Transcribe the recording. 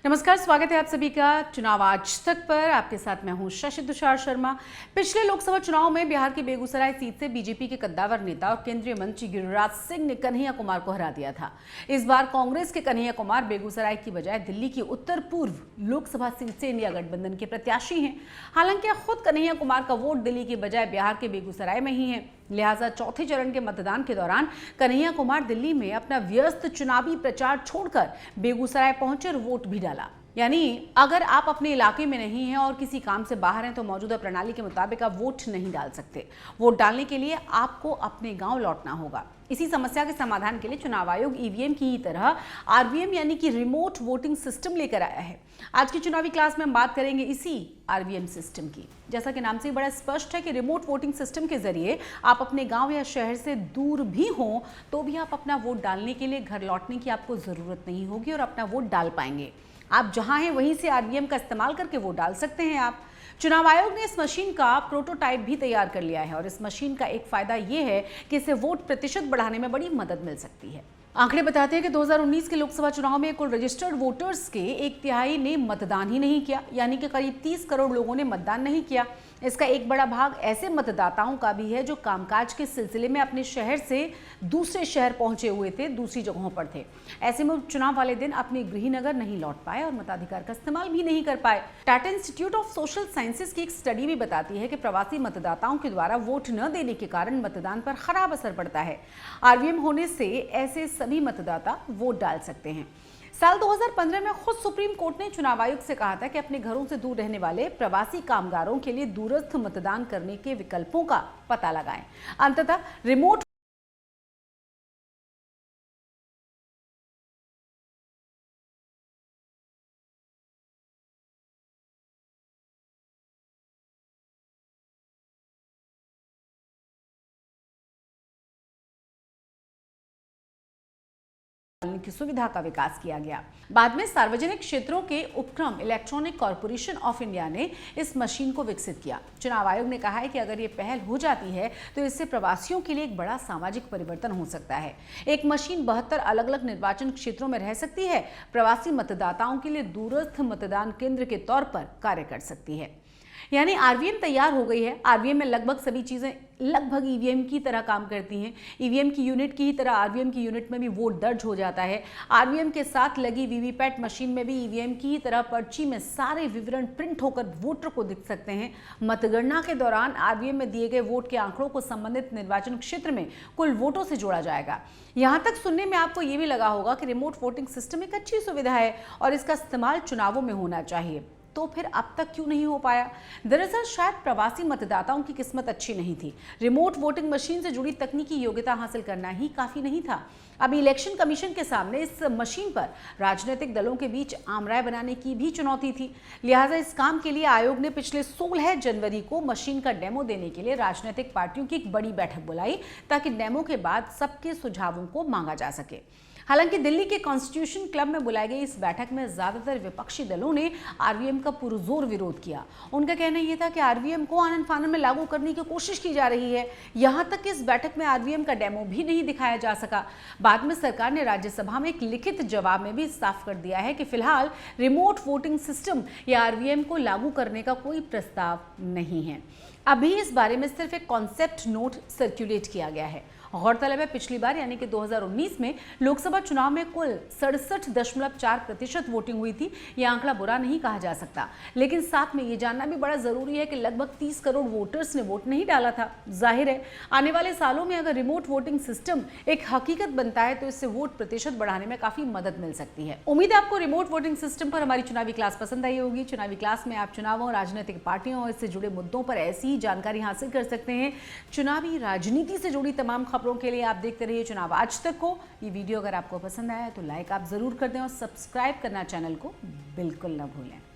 नमस्कार, स्वागत है आप सभी का चुनाव आज तक पर। आपके साथ मैं हूं शशि तुषार शर्मा। पिछले लोकसभा चुनाव में बिहार की बेगूसराय सीट से बीजेपी के कद्दावर नेता और केंद्रीय मंत्री गिरिराज सिंह ने कन्हैया कुमार को हरा दिया था। इस बार कांग्रेस के कन्हैया कुमार बेगूसराय की बजाय दिल्ली की उत्तर पूर्व लोकसभा सीट से इंडिया गठबंधन के प्रत्याशी हैं। हालांकि खुद कन्हैया कुमार का वोट दिल्ली की बजाय बिहार के बेगूसराय में ही है, लिहाजा चौथे चरण के मतदान के दौरान कन्हैया कुमार दिल्ली में अपना व्यस्त चुनावी प्रचार छोड़कर बेगूसराय पहुंचे और वोट भी डाला। यानी अगर आप अपने इलाके में नहीं हैं और किसी काम से बाहर हैं तो मौजूदा प्रणाली के मुताबिक आप वोट नहीं डाल सकते। वोट डालने के लिए आपको अपने गांव लौटना होगा। इसी समस्या के समाधान के लिए चुनाव आयोग ईवीएम की ही तरह आरवीएम यानी कि रिमोट वोटिंग सिस्टम लेकर आया है। आज की चुनावी क्लास में हम बात करेंगे इसी आरवीएम सिस्टम की। जैसा कि नाम से बड़ा स्पष्ट है कि रिमोट वोटिंग सिस्टम के जरिए आप अपने गांव या शहर से दूर भी हों तो भी आप अपना वोट डालने के लिए घर लौटने की आपको जरूरत नहीं होगी और अपना वोट डाल पाएंगे। आप जहां हैं वहीं से आरवीएम का इस्तेमाल करके वोट डाल सकते हैं। आप चुनाव आयोग ने इस मशीन का प्रोटोटाइप भी तैयार कर लिया है और इस मशीन का एक फायदा यह है कि इससे वोट प्रतिशत बढ़ाने में बड़ी मदद मिल सकती है। आंकड़े बताते हैं कि 2019 के लोकसभा चुनाव में कुल रजिस्टर्ड वोटर्स के 1/3 ने मतदान ही नहीं किया, यानी कि करीब 30 करोड़ लोगों ने मतदान नहीं किया। इसका एक बड़ा भाग ऐसे मतदाताओं का भी है जो कामकाज के सिलसिले में अपने शहर से दूसरे शहर पहुंचे हुए थे, दूसरी जगहों पर थे। ऐसे में चुनाव वाले दिन अपने गृहनगर नहीं लौट पाए और मताधिकार का इस्तेमाल भी नहीं कर पाए। Tata institute of social sciences की एक स्टडी भी बताती है कि प्रवासी मतदाताओं के द्वारा वोट न देने के कारण मतदान पर खराब असर पड़ता है। आरवीएम होने से ऐसे सभी मतदाता वोट डाल सकते हैं। साल 2015 में खुद सुप्रीम कोर्ट ने चुनाव आयोग से कहा था कि अपने घरों से दूर रहने वाले प्रवासी कामगारों के लिए दूरस्थ मतदान करने के विकल्पों का पता लगाएं। अंततः रिमोट की सुविधा का विकास किया गया। बाद में सार्वजनिक क्षेत्रों के उपक्रम इलेक्ट्रॉनिक कॉर्पोरेशन ऑफ इंडिया ने इस मशीन को विकसित किया। चुनाव आयोग ने कहा है कि अगर ये पहल हो जाती है तो इससे प्रवासियों के लिए एक बड़ा सामाजिक परिवर्तन हो सकता है। एक मशीन 72 अलग अलग निर्वाचन क्षेत्रों में रह सकती है, प्रवासी मतदाताओं के लिए दूरस्थ मतदान केंद्र के तौर पर कार्य कर सकती है। यानी आरवीएम तैयार हो गई है। आरवीएम में लगभग सभी चीजें लगभग ईवीएम की तरह काम करती हैं। ईवीएम की यूनिट की ही तरह आरवीएम की यूनिट में भी वोट दर्ज हो जाता है। आरवीएम के साथ लगी वीवीपैट मशीन में भी ईवीएम की ही तरह पर्ची में सारे विवरण प्रिंट होकर वोटर को दिख सकते हैं। मतगणना के दौरान आरवीएम में दिए गए वोट के आंकड़ों को संबंधित निर्वाचन क्षेत्र में कुल वोटों से जोड़ा जाएगा। यहां तक सुनने में आपको ये भी लगा होगा कि रिमोट वोटिंग सिस्टम एक अच्छी सुविधा है और इसका इस्तेमाल चुनावों में होना चाहिए, तो फिर अब तक क्यों नहीं हो पाया? दरअसल शायद प्रवासी मतदाताओं की किस्मत अच्छी नहीं थी। रिमोट वोटिंग मशीन से जुड़ी तकनीकी योग्यता हासिल करना ही काफी नहीं था। अभी इलेक्शन कमीशन के सामने इस मशीन पर राजनीतिक दलों के बीच आम राय बनाने की भी चुनौती थी। लिहाजा इस काम के लिए आयोग ने पिछले 16 जनवरी को मशीन का डेमो देने के लिए राजनीतिक पार्टियों की एक बड़ी बैठक बुलाई ताकि डेमो के बाद सबके सुझावों को मांगा जा सके। हालांकि दिल्ली के कॉन्स्टिट्यूशन क्लब में बुलाई गई इस बैठक में ज्यादातर विपक्षी दलों ने आरवीएम का पुरजोर विरोध किया। उनका कहना यह था कि आरवीएम को आनन फानन में लागू करने की कोशिश की जा रही है। यहां तक कि इस बैठक में आरवीएम का डेमो भी नहीं दिखाया जा सका। बाद में सरकार ने राज्यसभा में एक लिखित जवाब में भी साफ कर दिया है कि फिलहाल रिमोट वोटिंग सिस्टम या आरवीएम को लागू करने का कोई प्रस्ताव नहीं है। अभी इस बारे में सिर्फ एक कॉन्सेप्ट नोट सर्कुलेट किया गया है। गौरतलब है पिछली बार यानी कि 2019 में लोकसभा चुनाव में कुल 67.4% वोटिंग हुई थी। यह आंकड़ा बुरा नहीं कहा जा सकता, लेकिन साथ में ये जानना भी बड़ा जरूरी है कि लगभग 30 करोड़ वोटर्स ने वोट नहीं डाला था। जाहिर है आने वाले सालों में अगर रिमोट वोटिंग सिस्टम एक हकीकत बनता है तो इससे वोट प्रतिशत बढ़ाने में काफी मदद मिल सकती है। उम्मीद है आपको रिमोट वोटिंग सिस्टम पर हमारी चुनावी क्लास पसंद आई होगी। चुनावी क्लास में आप चुनावों, राजनीतिक पार्टियों और इससे जुड़े मुद्दों पर ऐसी ही जानकारी हासिल कर सकते हैं। चुनावी राजनीति से जुड़ी तमाम खबरों के लिए आप देखते रहिए चुनाव आज तक को। ये वीडियो अगर आपको पसंद आया तो लाइक आप जरूर कर दें और सब्सक्राइब करना चैनल को बिल्कुल ना भूलें।